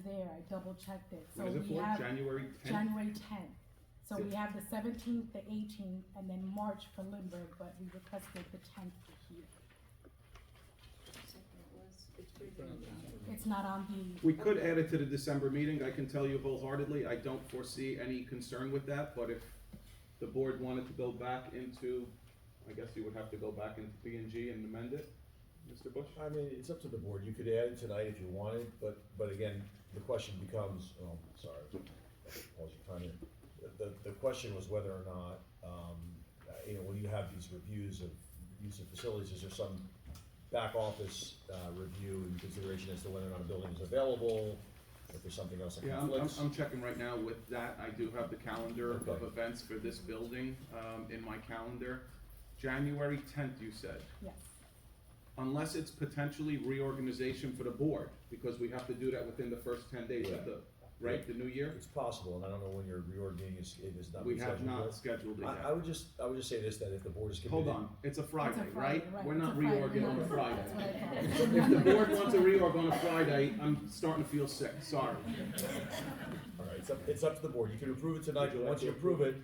there, I double checked it. So When is it we for? have January 10th? January 10th. So we have the 17th, the 18th, and then March for Lindbergh, but we requested the 10th here. It's not on the. We could add it to the December meeting, I can tell you wholeheartedly, I don't foresee any concern with that, but if the board wanted to go back into, I guess you would have to go back into P&G and amend it, Mr. Bush? I mean, it's up to the board, you could add it tonight if you wanted, but again, the question becomes, oh, sorry, pause your time here. The question was whether or not, you know, when you have these reviews of use of facilities, is there some back office, review and consideration as to whether or not a building is available, if there's something else that Yeah, conflicts? I'm checking right now with that, I do have the calendar of Okay. events for this building, in my calendar. January 10th, you said, Yes. unless it's potentially reorganization for the board, because we have to do that within the first 10 days of the, right, the new year? It's possible, and I don't know when your reorg meeting is not We been have scheduled not yet. scheduled it I yet. would just say this, that if the board is committed. Hold on, it's a Friday, It's a Friday, right? right. We're It's not a Friday, reorging on a no, Friday. that's what I thought. So if the board wants a reorg on a Friday, I'm starting to feel sick, sorry. All right, it's up to the board, you can approve it tonight, but once you approve it,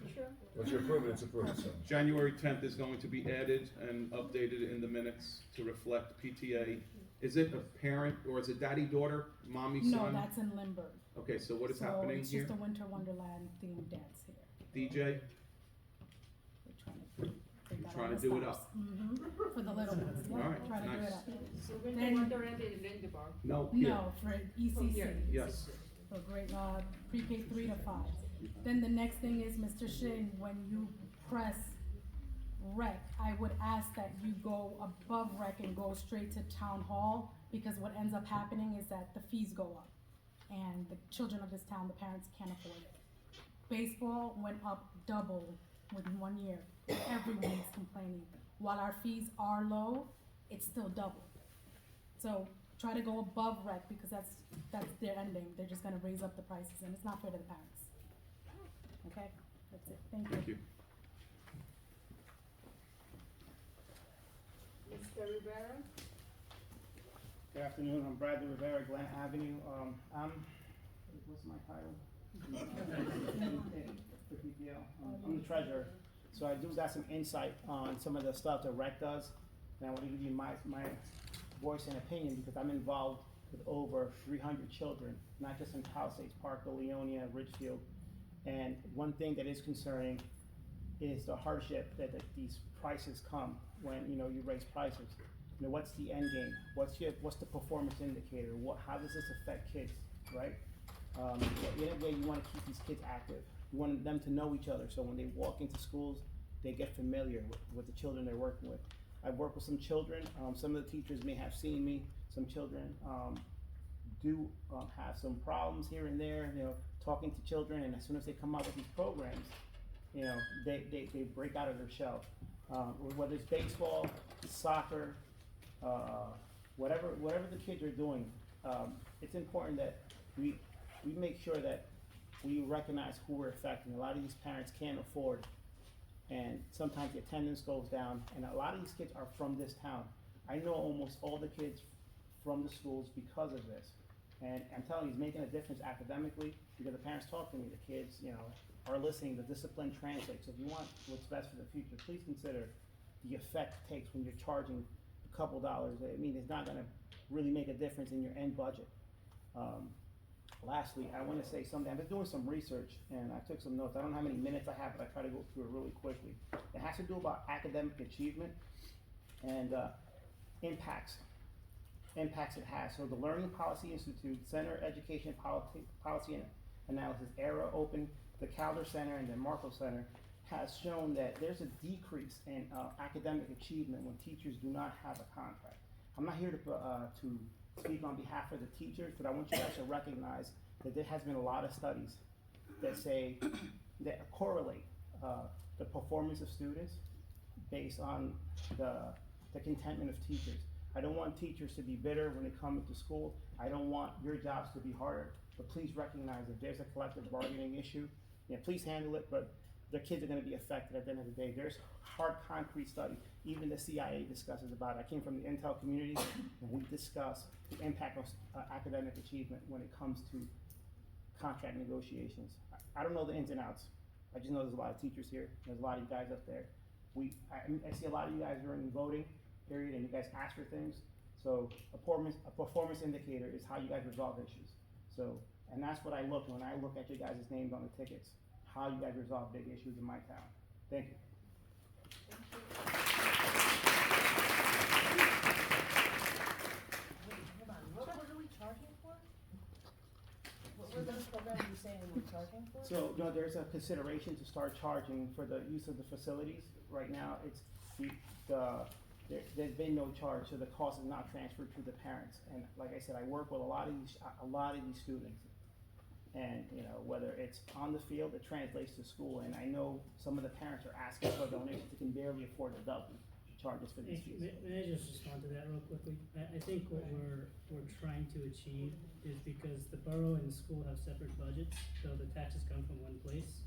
it's approved, so. January 10th is going to be added and updated in the minutes to reflect PTA. Is it a parent, or is it daddy-daughter, mommy, No, son? that's in Lindbergh. Okay, so what is So happening it's here? just a Winter Wonderland themed dance here. DJ, We're trying to figure out trying all to the do it stops. up. For the little ones, yeah, Alright, trying to do nice. it up. So Then- Winter Wonderland is Lindbergh. no, here, No, for ECC. here. yes. For grade, pre-K 3 to 5. Then the next thing is, Mr. Shin, when you press rec, I would ask that you go above rec and go straight to town hall, because what ends up happening is that the fees go up. And the children of this town, the parents can't afford it. Baseball went up double within 1 year. Everyone is complaining. While our fees are low, it's still double. So try to go above rec, because that's their ending. They're just gonna raise up the prices, and it's not fair to the parents. Okay, that's it, thank you. Thank you. Mr. Rivera? Good afternoon, I'm Bradley Rivera, Glen Avenue, what's my title? For PPL, I'm the treasurer, so I do got some insight on some of the stuff that rec does, and I wanna give you my voice and opinion, because I'm involved with over 300 children, not just in Palisades, Parker, Leonia, Ridgefield, and one thing that is concerning is the hardship that these prices come when, you know, you raise prices. You know, what's the end game? What's the performance indicator? How does this affect kids, right? At the end of the day, you wanna keep these kids active. You want them to know each other, so when they walk into schools, they get familiar with the children they're working with. I've worked with some children, some of the teachers may have seen me, some children, do have some problems here and there, you know, talking to children, and as soon as they come out with these programs, you know, they break out of their shell. Whether it's baseball, soccer, whatever the kids are doing, it's important that we make sure that we recognize who we're affecting. A lot of these parents can't afford, and sometimes the attendance goes down, and a lot of these kids are from this town. I know almost all the kids from the schools because of this. And I'm telling you, it's making a difference academically, because the parents talk to me, the kids, you know, are listening, the discipline translates. So if you want what's best for the future, please consider the effect it takes when you're charging a couple dollars. I mean, it's not gonna really make a difference in your end budget. Lastly, I wanna say something. I've been doing some research, and I took some notes. I don't know how many minutes I have, but I try to go through it really quickly. It has to do about academic achievement and impacts it has. So the Learning Policy Institute, Center Education Policy and Analysis, ERA, Open, the Calder Center, and the Marco Center has shown that there's a decrease in academic achievement when teachers do not have a contract. I'm not here to speak on behalf of the teachers, but I want you guys to recognize that there has been a lot of studies that say, that correlate the performance of students based on the contentment of teachers. I don't want teachers to be bitter when they come into school. I don't want your jobs to be harder, but please recognize if there's a collective bargaining issue, yeah, please handle it, but their kids are gonna be affected at the end of the day. There's hard concrete study, even the CIA discusses about it. I came from the Intel community, and we discuss the impact of academic achievement when it comes to contract negotiations. I don't know the ins and outs. I just know there's a lot of teachers here, there's a lot of you guys up there. I see a lot of you guys during the voting period, and you guys ask for things. So a performance indicator is how you guys resolve issues. So, and that's what I look when I look at you guys' names on the tickets, how you guys resolve big issues in my town. Thank you. Hold on, what are we charging for? What were those programs you saying we were charging for? So, no, there's a consideration to start charging for the use of the facilities. Right now, it's, there's been no charge, so the cost is not transferred to the parents. And like I said, I work with a lot of these students. And, you know, whether it's on the field, it translates to school, and I know some of the parents are asking for donations, they can barely afford the double charges for these fees. May I just respond to that real quickly? I think what we're trying to achieve is because the borough and the school have separate budgets, though the taxes come from one place,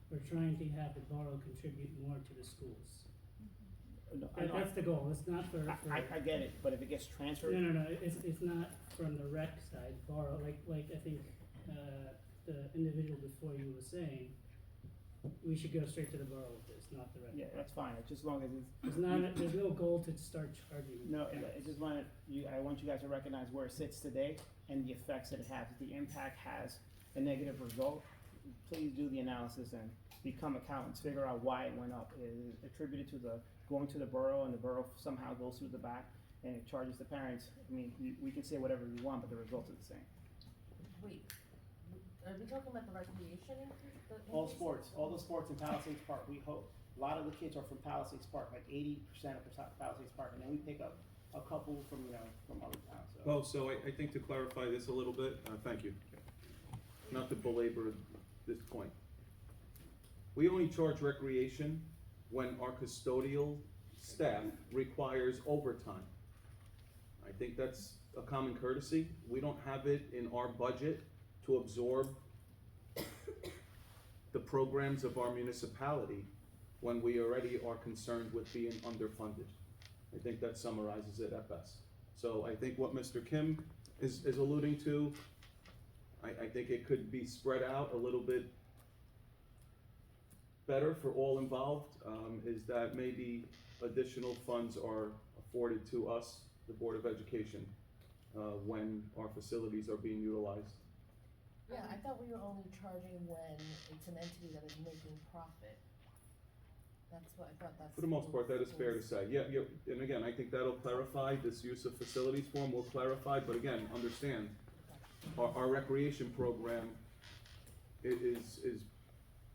we're trying to have the borough contribute more to the schools. No, That's the goal, it's not for. I get it, but if it gets transferred. No, it's not from the rec side, borough, like I think, the individual before you was saying, we should go straight to the borough with this, not the rec. Yeah, that's fine, just as long as it's. There's no goal to start charging. No, I just wanted I want you guys to recognize where it sits today and the effects that it has. If the impact has a negative result, please do the analysis and become accountants, figure out why it went up. It is attributed to going to the borough, and the borough somehow goes through the back and it charges the parents. I mean, we can say whatever we want, but the results are the same. Wait, are we talking about the recreation increase? All sports, all the sports in Palisades Park, we hope, a lot of the kids are from Palisades Park, like 80% of Palisades Park, and then we pick up a couple from, from other towns, so. Well, so I think to clarify this a little bit, thank you. Not to belabor this point. We only charge recreation when our custodial staff requires overtime. I think that's a common courtesy. We don't have it in our budget to absorb the programs of our municipality when we already are concerned with being underfunded. I think that summarizes it at best. So I think what Mr. Kim is alluding to, I think it could be spread out a little bit better for all involved, is that maybe additional funds are afforded to us, the Board of Education, when our facilities are being utilized. Yeah, I thought we were only charging when it's an entity that is making profit. That's what I thought that's. For the most part, that is fair to say. Yeah, and again, I think that'll clarify, this use of facilities form will clarify, but again, understand, our recreation program is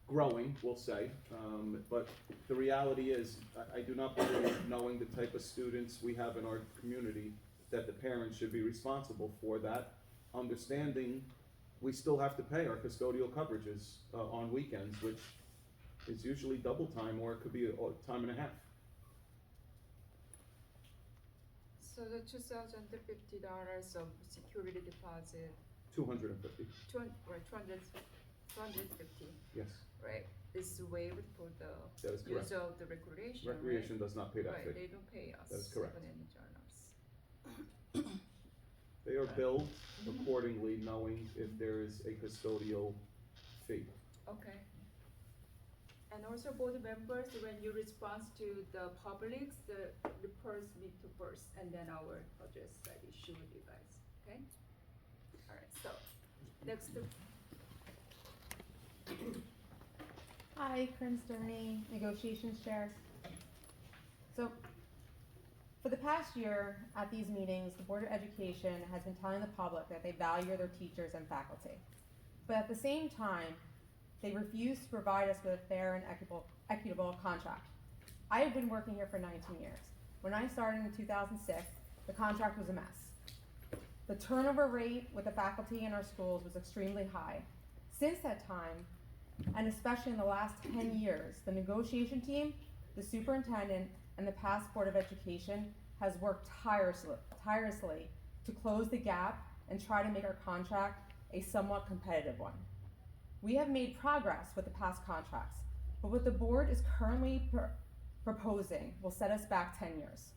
growing, we'll say, but the reality is, I do not believe, knowing the type of students we have in our community, that the parents should be responsible for that, understanding we still have to pay our custodial coverages on weekends, which is usually double time, or it could be a time and a half. So the $2,050 of security deposit, 250, 250, yes, right, is waived for the that is correct. use of the recreation, Recreation does not pay that right? fee. They don't pay us. That is correct. Even in the journals. They are billed accordingly, knowing if there is a custodial fee. Okay. And also board members, when you respond to the publics, the reports need to first, and then our budget side issue with you guys, okay? Alright, so, next. Hi, Corinne Sterney, Negotiations Chair. So, for the past year, at these meetings, the Board of Education has been telling the public that they value their teachers and faculty. But at the same time, they refuse to provide us with a fair and equitable contract. I have been working here for 19 years. When I started in 2006, the contract was a mess. The turnover rate with the faculty in our schools was extremely high. Since that time, and especially in the last 10 years, the negotiation team, the superintendent, and the past Board of Education has worked tirelessly to close the gap and try to make our contract a somewhat competitive one. We have made progress with the past contracts, but what the board is currently proposing will set us back 10 years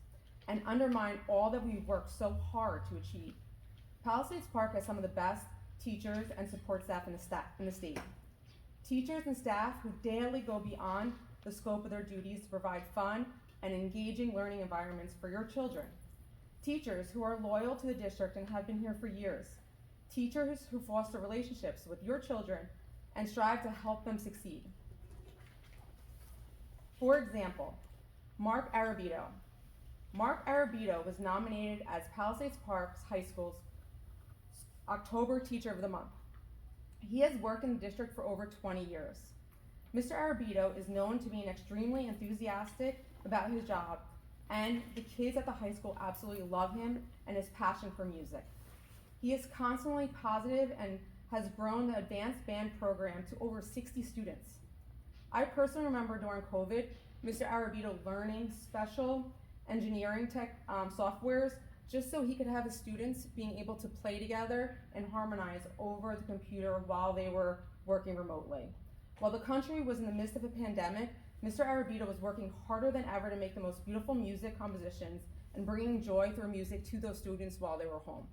and undermine all that we've worked so hard to achieve. Palisades Park has some of the best teachers and support staff in the state. Teachers and staff who daily go beyond the scope of their duties to provide fun and engaging learning environments for your children. Teachers who are loyal to the district and have been here for years. Teachers who foster relationships with your children and strive to help them succeed. For example, Mark Arabito. Mark Arabito was nominated as Palisades Park High School's October Teacher of the Month. He has worked in the district for over 20 years. Mr. Arabito is known to be extremely enthusiastic about his job, and the kids at the high school absolutely love him and his passion for music. He is constantly positive and has grown the advanced band program to over 60 students. I personally remember during COVID, Mr. Arabito learning special engineering softwares just so he could have his students being able to play together and harmonize over the computer while they were working remotely. While the country was in the midst of a pandemic, Mr. Arabito was working harder than ever to make the most beautiful music compositions and bringing joy through music to those students while they were home.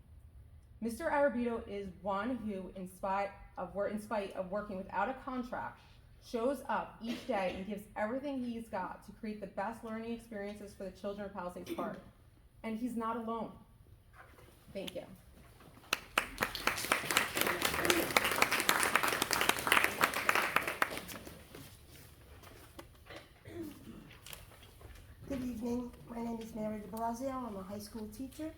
Mr. Arabito is one who, in spite of working without a contract, shows up each day and gives everything he's got to create the best learning experiences for the children of Palisades Park. And he's not alone. Thank you. Good evening. My name is Mary de Blasio. I'm a high school teacher.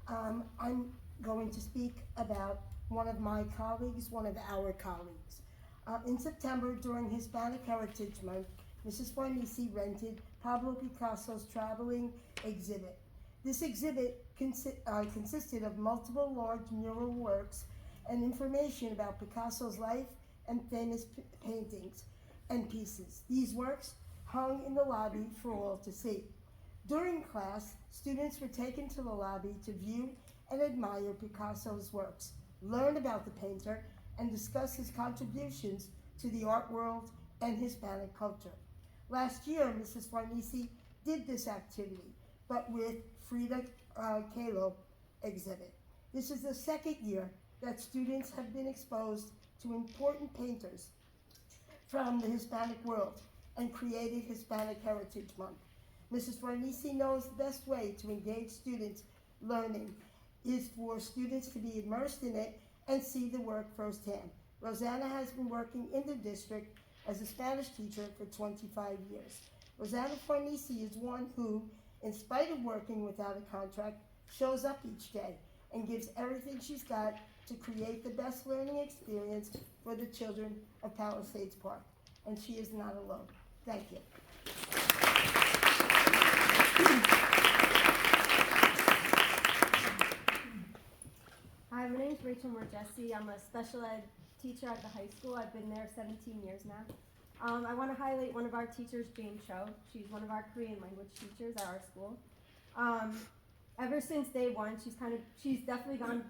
I'm going to speak about one of my colleagues, one of our colleagues. In September, during Hispanic Heritage Month, Mrs. Fornisi rented Pablo Picasso's traveling exhibit. This exhibit consisted of multiple large mural works and information about Picasso's life and famous paintings and pieces. These works hung in the lobby for all to see. During class, students were taken to the lobby to view and admire Picasso's works, learn about the painter, and discuss his contributions to the art world and Hispanic culture. Last year, Mrs. Farnese did this activity, but with Frida Kahlo exhibit. This is the second year that students have been exposed to important painters from the Hispanic world and created Hispanic Heritage Month. Mrs. Farnese knows the best way to engage students' learning is for students to be immersed in it and see the work firsthand. Rosanna has been working in the district as a Spanish teacher for 25 years. Rosanna Farnese is one who, in spite of working without a contract, shows up each day and gives everything she's got to create the best learning experience for the children of Palisades Park. And she is not alone. Thank you. Hi, my name is Rachel Morgessi. I'm a special ed teacher at the high school. I've been there 17 years now. I want to highlight one of our teachers, Jane Cho. She's one of our Korean language teachers at our school. Ever since day one, she's definitely gone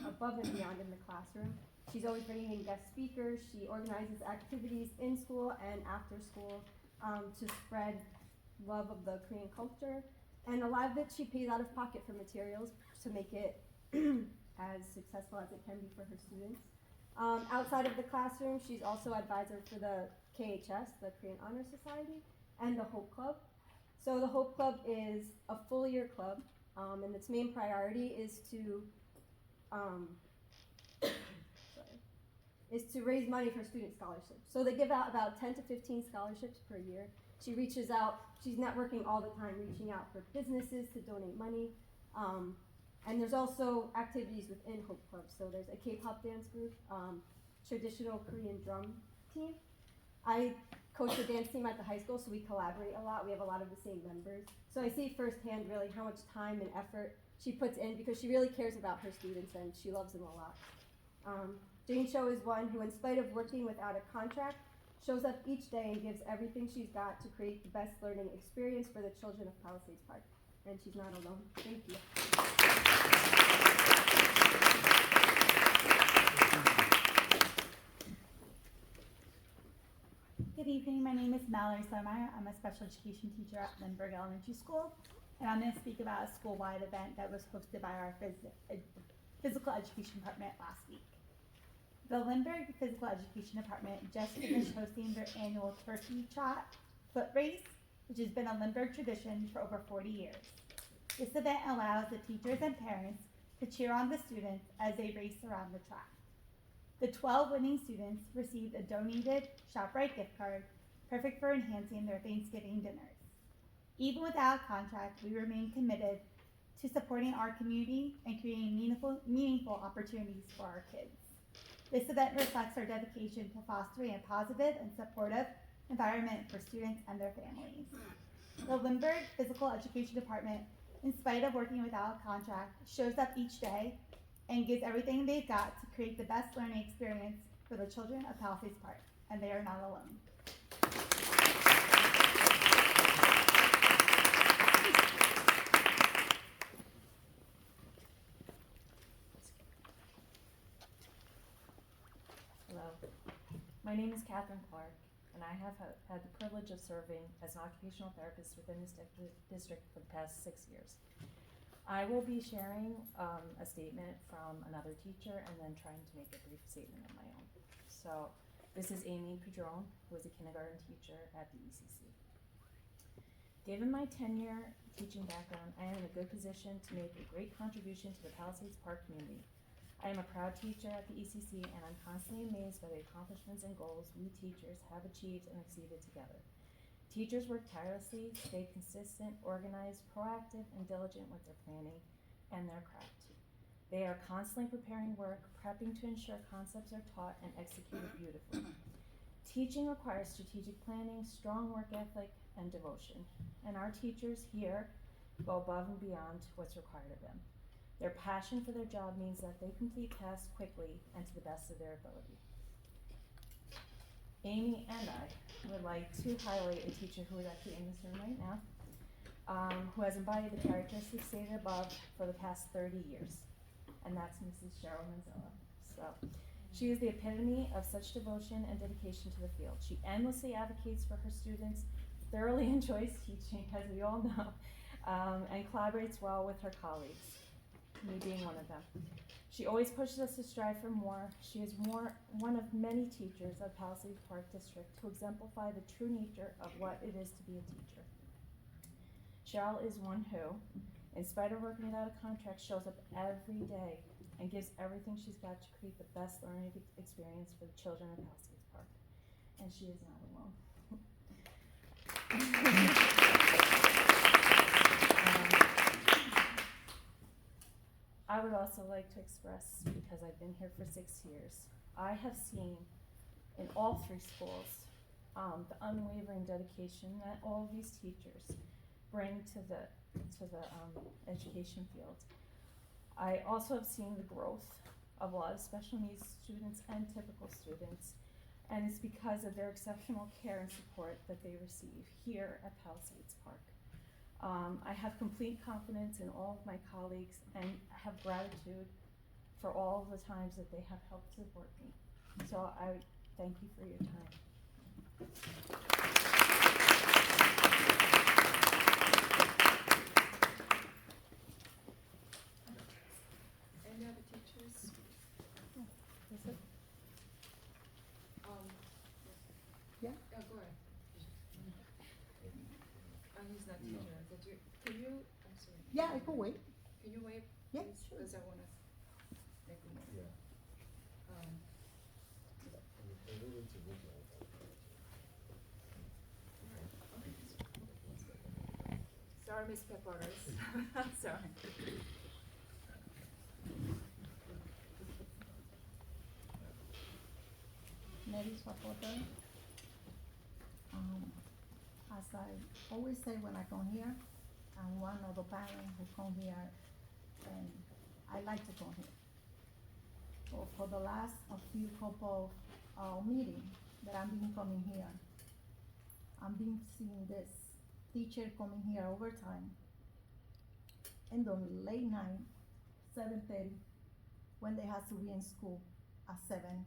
above and beyond in the classroom. She's always bringing in guest speakers. She organizes activities in school and after school to spread love of the Korean culture. And a lot of it she pays out of pocket for materials to make it as successful as it can be for her students. Outside of the classroom, she's also advisor for the KHS, the Korean Honor Society, and the Hope Club. So the Hope Club is a full year club, and its main priority is to raise money for student scholarships. So they give out about 10 to 15 scholarships per year. She reaches out, she's networking all the time, reaching out for businesses to donate money. And there's also activities within Hope Club. So there's a K-pop dance group, traditional Korean drum team. I coach the dance team at the high school, so we collaborate a lot. We have a lot of the same members. So I see firsthand really how much time and effort she puts in because she really cares about her students and she loves them a lot. Jane Cho is one who, in spite of working without a contract, shows up each day and gives everything she's got to create the best learning experience for the children of Palisades Park. And she's not alone. Thank you. Good evening, my is Mallory Someyer. I'm a special education teacher at Lindbergh Elementary School, and I'm going to speak about a school-wide event that was hosted by our physical education department last week. The Lindbergh Physical Education Department just finished hosting their annual Turkey Trot foot race, which has been a Lindbergh tradition for over 40 years. This event allows the teachers and parents to cheer on the students as they race around the track. The 12 winning students received a donated ShopRite gift card, perfect for enhancing their Thanksgiving dinners. Even without a contract, we remain committed to supporting our community and creating meaningful opportunities for our kids. This event reflects our dedication to fostering a positive and supportive environment for students and their families. The Lindbergh Physical Education Department, in spite of working without a contract, shows up each day and gives everything they've got to create the best learning experience for the children of Palisades Park, and they are not alone. Hello, my name is Catherine Clark, and I have had the privilege of serving as an occupational therapist within this district for the past 6 years. I will be sharing a statement from another teacher and then trying to make a brief statement of my own. So this is Amy Padron, who is a kindergarten teacher at the ECC. Given my tenure teaching background, I am in a good position to make a great contribution to the Palisades Park community. I am a proud teacher at the ECC, and I'm constantly amazed by the accomplishments and goals we teachers have achieved and exceeded together. Teachers work tirelessly, stay consistent, organized, proactive, and diligent with their planning and their craft. They are constantly preparing work, prepping to ensure concepts are taught and executed beautifully. Teaching requires strategic planning, strong work ethic, and devotion, and our teachers here go above and beyond what's required of them. Their passion for their job means that they complete tasks quickly and to the best of their ability. Amy and I would like to highlight a teacher who is actually in this room right now, who has embodied the characteristics stated above for the past 30 years, and that's Mrs. Cheryl Manzella. So, she is the epitome of such devotion and dedication to the field. She endlessly advocates for her students, thoroughly enjoys teaching, as we all know, and collaborates well with her colleagues, me being one of them. She always pushes us to strive for more. She is one of many teachers of Palisades Park District who exemplify the true nature of what it is to be a teacher. Cheryl is one who, in spite of working without a contract, shows up every day and gives everything she's got to create the best learning experience for the children of Palisades Park. And she is not alone. I would also like to express, because I've been here for 6 years, I have seen in all 3 schools the unwavering dedication that all of these teachers bring to the education field. I also have seen the growth of a lot of special needs students and typical students, and it's because of their exceptional care and support that they receive here at Palisades Park. I have complete confidence in all of my colleagues and have gratitude for all of the times that they have helped support me. So I thank you for your time. Any other teachers? Is it? Yeah, go ahead. He's not teacher. Can you, I'm sorry. Yeah, I can wait. Can you wait, Yeah, please? sure. Because I want to make a note. Yeah. Sorry, Ms. Peppers. Sorry. Mary Swapota. As I always say when I come here, I'm one of the parents who come here, and I like to come here. So for the last few couple meetings that I've been coming here, I've been seeing this teacher coming here overtime in the late night, 7:30, when they have to be in school at 7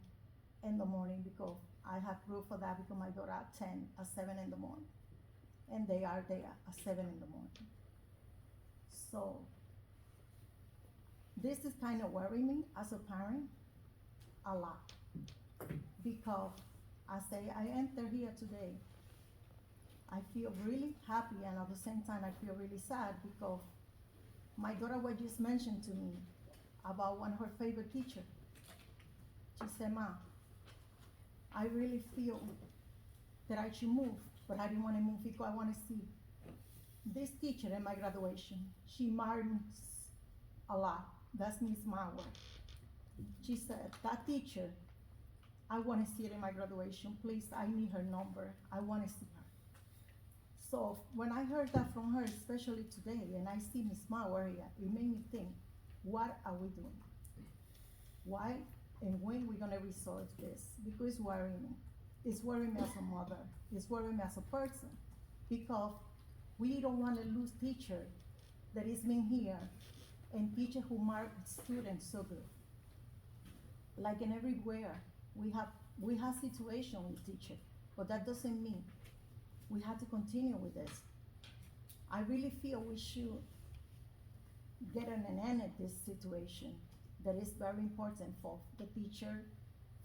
in the morning because I have proof of that because my daughter at 7 in the morning. And they are there at 7 in the morning. So, this is kind of worrying me as a parent a lot. Because I say, I enter here today, I feel really happy and at the same time I feel really sad because my daughter was just mentioned to me about one of her favorite teachers. She said, Ma, I really feel that I should move, but I didn't want to move because I want to see this teacher at my graduation. She married me a lot. That's Miss Mauer. She said, that teacher, I want to see it in my graduation. Please, I need her number. I want to see her. So when I heard that from her, especially today, and I see Miss Mauer here, it made me think, what are we doing? Why and when we're gonna resolve this? Because it's worrying me. It's worrying me as a mother. It's worrying me as a person. Because we don't wanna lose teacher that is been here and teacher who mark students so good. Like in everywhere, we have situation with teacher, but that doesn't mean we have to continue with this. I really feel we should get an end at this situation that is very important for the teacher,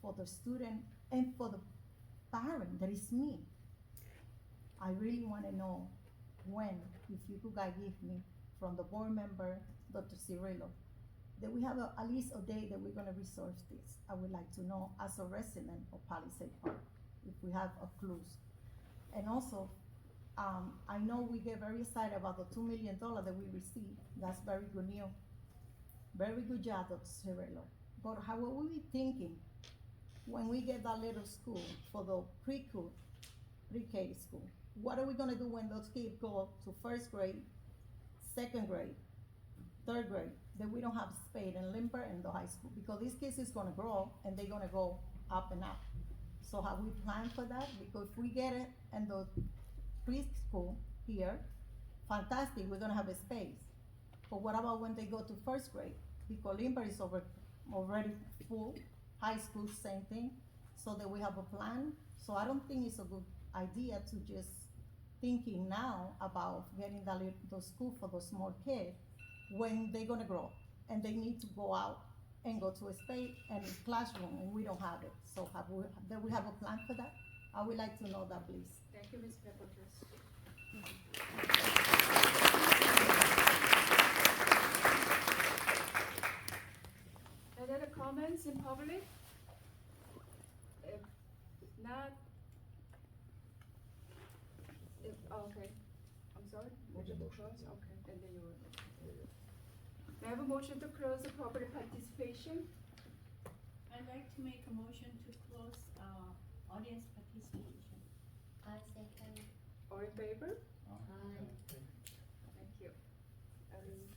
for the student, and for the parent, that is me. I really wanna know when, if you could give me from the board member, Dr. Cirillo, that we have at least a day that we're gonna resolve this. I would like to know as a resident of Palisades Park, if we have a clues. And also, I know we get very excited about the $2 million that we received. That's very good news. Very good job, Dr. Cirillo. But how are we thinking when we get that little school for the pre-K school? What are we gonna do when those kids go to first grade, second grade, third grade, that we don't have spade and limber in the high school? Because these kids is gonna grow and they're gonna go up and up. So have we planned for that? Because if we get it in the preschool here, fantastic, we're gonna have a space. But what about when they go to first grade? Because limber is already full, high school, same thing, so that we have a plan. So I don't think it's a good idea to just thinking now about getting the school for those small kids when they're gonna grow and they need to go out and go to a space and classroom, and we don't have it. So do we have a plan for that? I would like to know that, please. Thank you, Ms. Peppercorn. Any other comments in public? If not, okay, I'm sorry, motion to close, okay, and then you will. May I have a motion to close the public participation? I'd like to make a motion to close, audience participation. I second. All in favor? Aye. Thank you.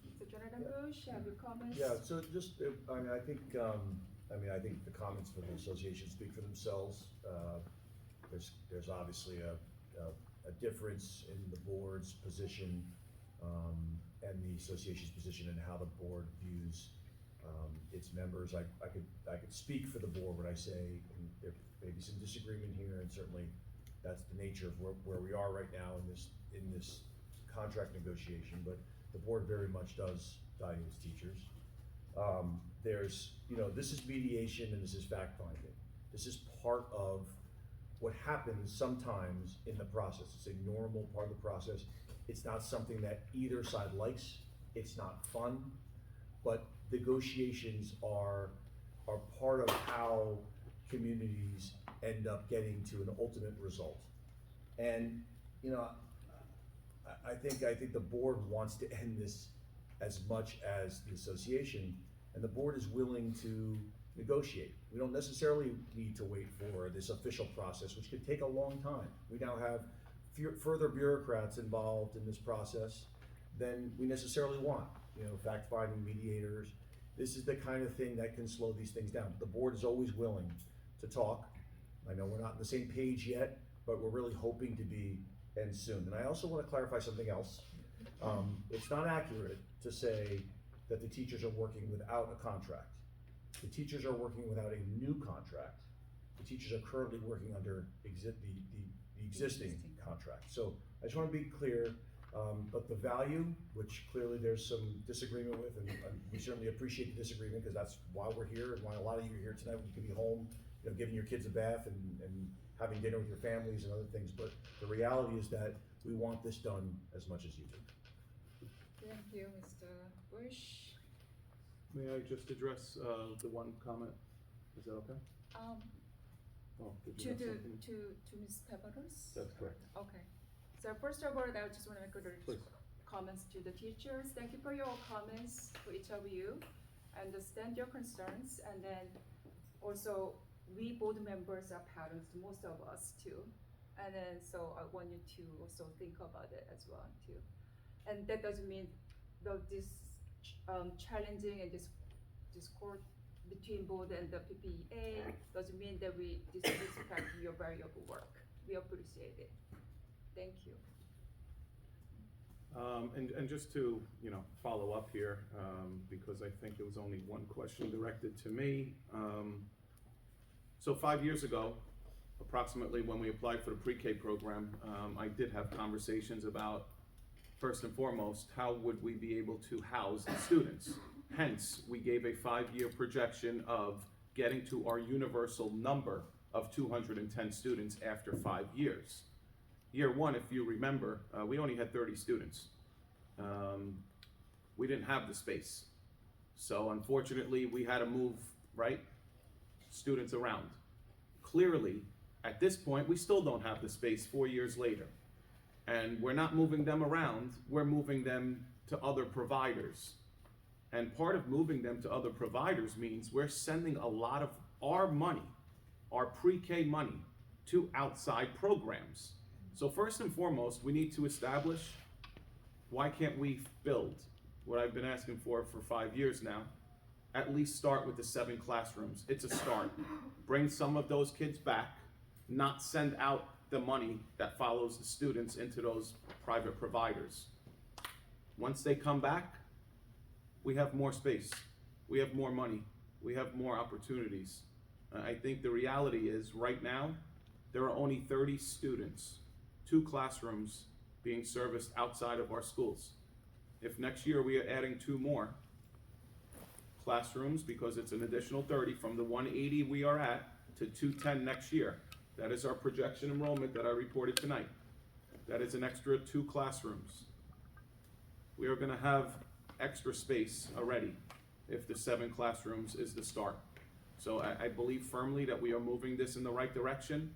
Mr. Jonathan Bush, have your comments? Yeah, so just, I think the comments for the association speak for themselves. There's obviously a difference in the board's position, and the association's position and how the board views, its members. I could speak for the board when I say, and there may be some disagreement here, and certainly that's the nature of where we are right now in this contract negotiation, but the board very much does value its teachers. This is mediation and this is fact finding. This is part of what happens sometimes in the process. It's a normal part of the process. It's not something that either side likes. It's not fun, but negotiations are part of how communities end up getting to an ultimate result. And I think the board wants to end this as much as the association, and the board is willing to negotiate. We don't necessarily need to wait for this official process, which could take a long time. We now have further bureaucrats involved in this process than we necessarily want. Fact-finding mediators. This is the kind of thing that can slow these things down. The board is always willing to talk. I know we're not on the same page yet, but we're really hoping to be, and soon. And I also want to clarify something else. It's not accurate to say that the teachers are working without a contract. The teachers are working without a new contract. The teachers are currently working under the existing contract. So I just wanna be clear, but the value, which clearly there's some disagreement with, and we certainly appreciate the disagreement, because that's why we're here, and why a lot of you are here tonight. You can be home, you know, giving your kids a bath and having dinner with your families and other things, but the reality is that we want this done as much as you do. Thank you, Mr. Bush. May I just address, the one comment? Is that okay? Oh, did you To have something? to Ms. Peppers? That's correct. Okay. So first of all, I just want to make a Please. comments to the teachers. Thank you for your comments, for each of you. I understand your concerns, and then also we board members are parents, most of us too. And then so I want you to also think about it as well too. And that doesn't mean this challenging and this discord between board and the PPEA doesn't mean that we disrespect your valuable work. We appreciate it. Thank you. And just to, you know, follow up here, because I think there was only one question directed to me. So 5 years ago, approximately when we applied for the pre-K program, I did have conversations about, first and foremost, how would we be able to house the students? Hence, we gave a 5-year projection of getting to our universal number of 210 students after 5 years. Year one, if you remember, we only had 30 students. We didn't have the space. So unfortunately, we had to move, right, students around. Clearly, at this point, we still don't have the space 4 years later. And we're not moving them around, we're moving them to other providers. And part of moving them to other providers means we're sending a lot of our money, our pre-K money, to outside programs. So first and foremost, we need to establish, why can't we build what I've been asking for 5 years now? At least start with the 7 classrooms. It's a start. Bring some of those kids back, not send out the money that follows the students into those private providers. Once they come back, we have more space, we have more money, we have more opportunities. I think the reality is, right now, there are only 30 students, 2 classrooms being serviced outside of our schools. If next year we are adding 2 more classrooms, because it's an additional 30 from the 180 we are at to 210 next year, that is our projection enrollment that I reported tonight. That is an extra 2 classrooms. We are gonna have extra space already if the 7 classrooms is the start. So I believe firmly that we are moving this in the right direction.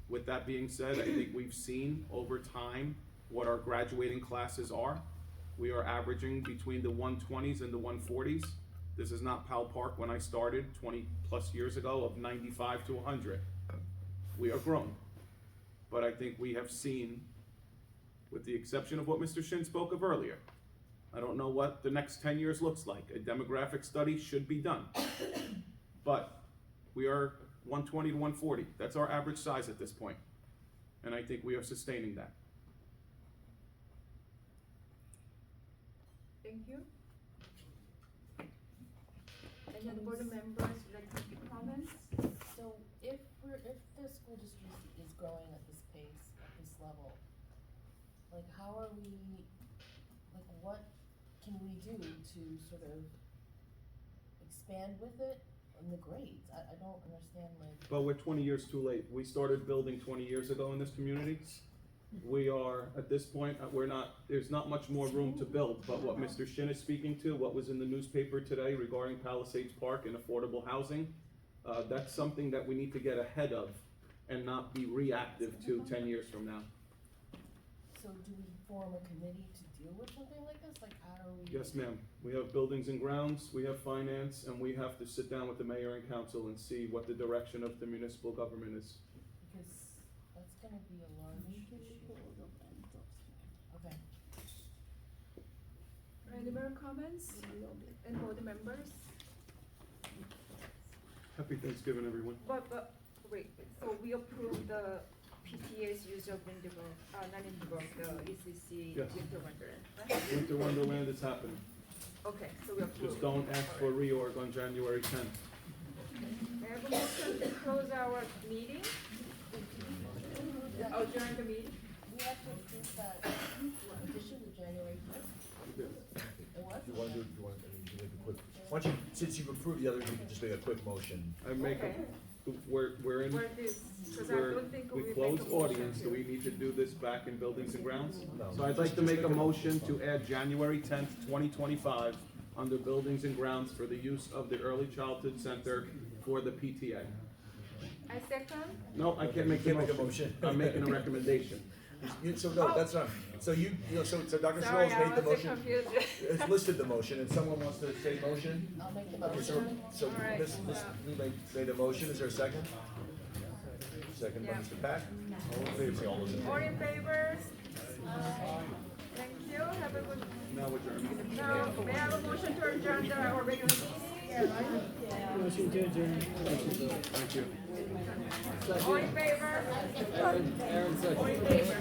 With that being said, I think we've seen over time what our graduating classes are. We are averaging between the 120s and the 140s. This is not Powell Park when I started 20 plus years ago of 95 to 100. We are grown. But I think we have seen, with the exception of what Mr. Shin spoke of earlier, I don't know what the next 10 years looks like. A demographic study should be done. But we are 120 to 140. That's our average size at this point. And I think we are sustaining that. Thank you. Any other board members would like to make comments? So if the school district is growing at this pace, at this level, like how are we, like what can we do to sort of expand with it in the grades? I don't understand, like. But we're 20 years too late. We started building 20 years ago in this community. We are, at this point, there's not much more room to build, but what Mr. Shin is speaking to, what was in the newspaper today regarding Palisades Park and affordable housing, that's something that we need to get ahead of and not be reactive to 10 years from now. So do we form a committee to deal with something like this? Like how do we? Yes, ma'am. We have buildings and grounds, we have finance, and we have to sit down with the mayor and council and see what the direction of the municipal government is. Because that's gonna be a large issue. Okay. Any more comments? And board members? Happy Thanksgiving, everyone. But wait, so we approved the PTA's use of Winterberg, not Winterberg, the ECC Yes. Winter Wonderland, right? Winter Wonderland is happening. Okay, so we approved. Just don't ask for reorg on January 10th. May I have a motion to close our meeting? adjourn the meeting? We have to approve that addition to January fifth. It was? Do you wanna do, you make a quick, why don't you, since you've approved the other, you can just make a quick motion. I make a, we're in, Where this, cause I we're, don't think we we make closed a motion audience, to- do we need to do this back in buildings and grounds? No. So I'd like to make a motion to add January 10th, 2025, under buildings and grounds for the use of the Early Childhood Center for the PTA. I second. No, I can't make the You can't make a motion. motion. I'm making a recommendation. So no, that's not, so you know, so Dr. Sorry, Scholl's I made the was so motion, confused. it's listed the motion, and someone wants to say motion? I'll make the Okay, so, motion. so All right, we made a motion, is there a second? Second by Yeah. Mr. Pack? All in favor, say all those in All favor. in favor? Thank you, have a good, Now adjourn. now, may I have a motion to adjourn our regular meeting? Motion to adjourn. Thank you. All in favor? All in favor?